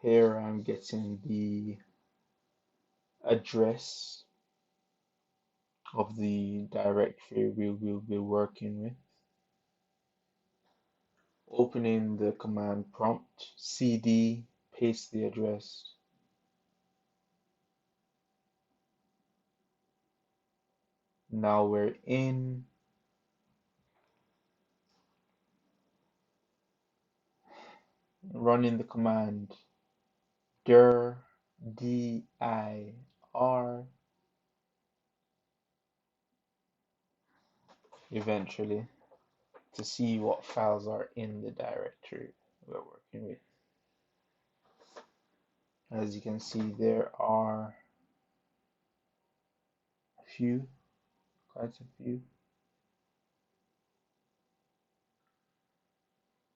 Here I'm getting the address of the directory we will be working with. Opening the command prompt, cd, paste the address. Now we're in. Running the command dir, dir, eventually, to see what files are in the directory we're working with. As you can see, there are a few, quite a few.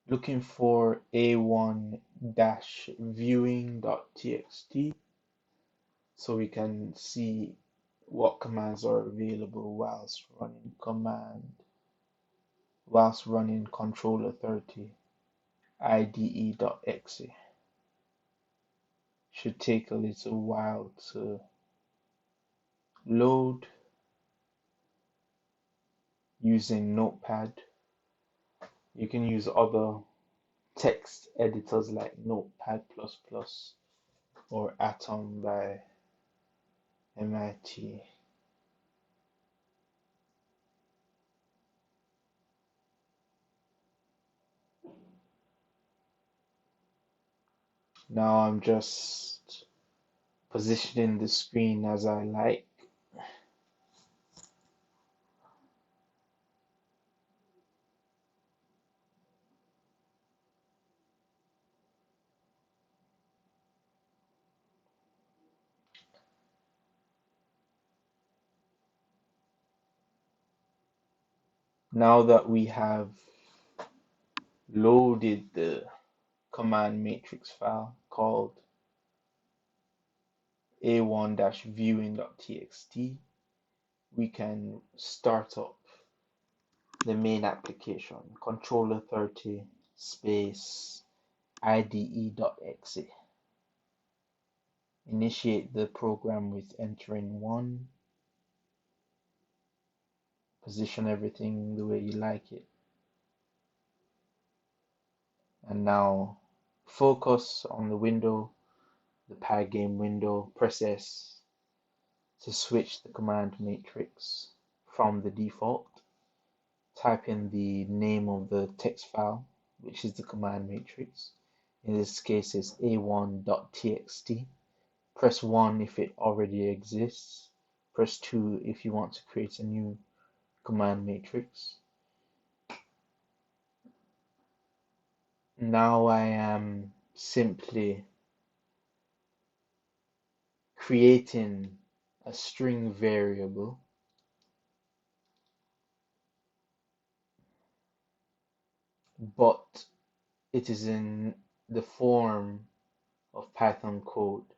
Looking for a1-viewing.txt so we can see what commands are available whilst running Controller30 IDE.exe. Should take a little while to load using Notepad. You can use other text editors like Notepad++ or Atom by MIT. Now I'm just positioning the screen as I like. Now that we have loaded the command matrix file called a1-viewing.txt, we can start up the main application, Controller30 space IDE.exe. Initiate the program with entering 1. Position everything the way you like it. And now focus on the window, the Pygame window. Press S to switch the command matrix from the default. Type in the name of the text file, which is the command matrix. In this case, it's a1.txt. Press 1 if it already exists. Press 2 if you want to create a new command matrix. Now I am simply creating a string variable but it is in the form of Python code.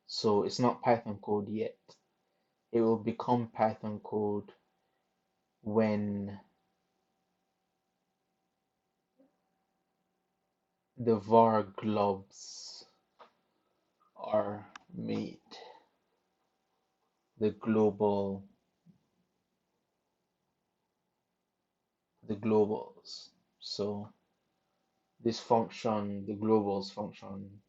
So it's not Python code yet. It will become Python code when the var globs are made, the globals. So this function, the globals function,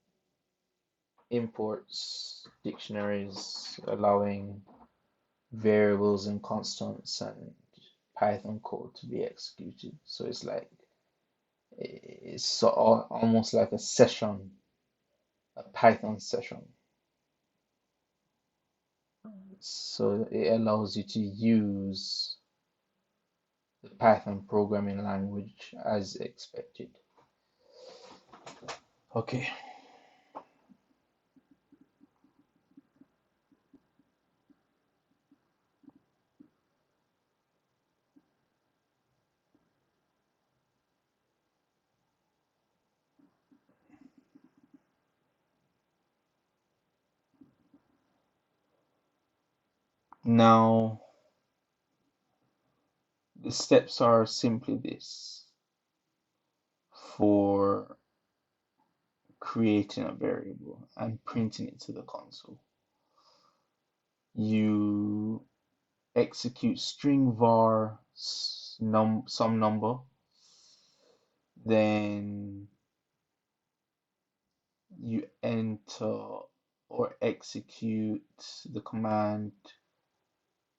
imports dictionaries allowing variables and constants and Python code to be executed. So it's like almost like a session, a Python session. So it allows you to use the Python programming language as expected. Okay. Now, the steps are simply this. For creating a variable and printing it to the console. You execute string var some number, then you enter or execute the command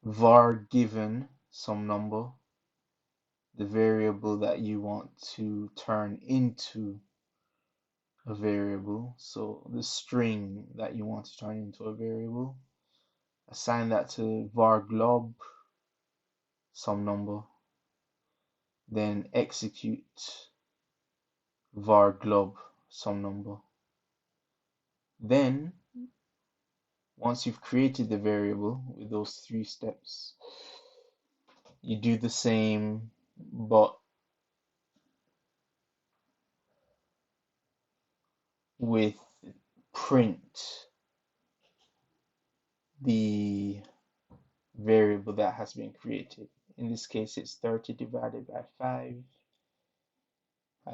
var given some number, the variable that you want to turn into a variable. So the string that you want to turn into a variable, assign that to var glob some number, then execute var glob some number. Then once you've created the variable with those 3 steps, you do the same but with print the variable that has been created. In this case, it's 30 divided by 5,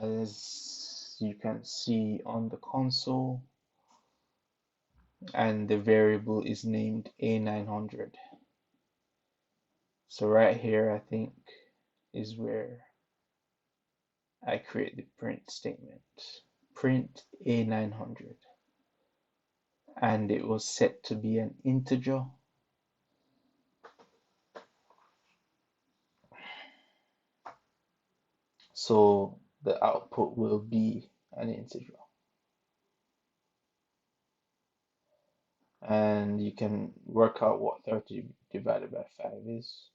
as you can see on the console, and the variable is named A900. So right here, I think, is where I create the print statement. Print A900. And it was set to be an integer. So the output will be an integer. And you can work out what 30 divided by 5 is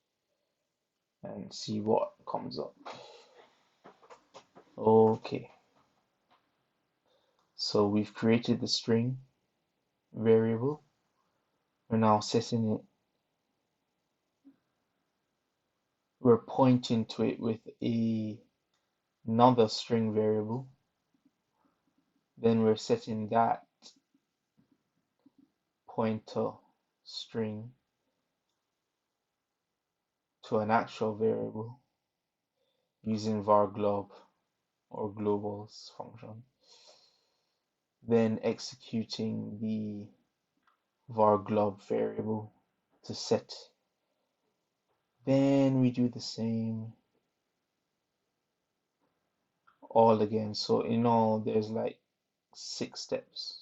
and see what comes up. Okay, so we've created the string variable. We're now setting it, we're pointing to it with another string variable. Then we're setting that pointer string to an actual variable using var glob or globals function, then executing the var glob variable to set. Then we do the same all again. So in all, there's like 6 steps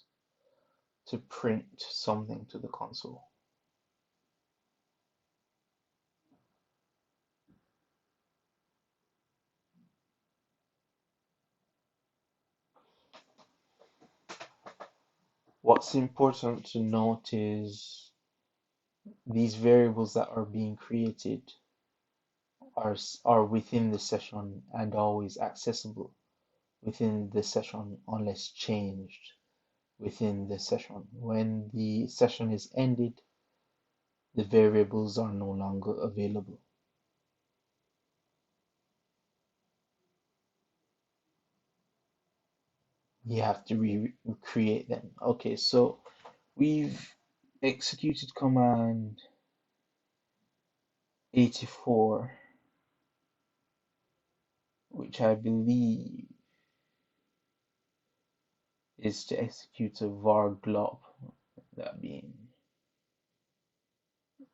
to print something to the console. What's important to note is these variables that are being created are within the session and always accessible within the session unless changed within the session. When the session is ended, the variables are no longer available. You have to recreate them. Okay, so we've executed command 84, which I believe is to execute a var glob, that being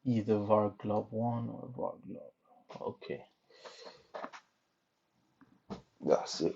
either var glob 1 or var glob. Okay, that's it.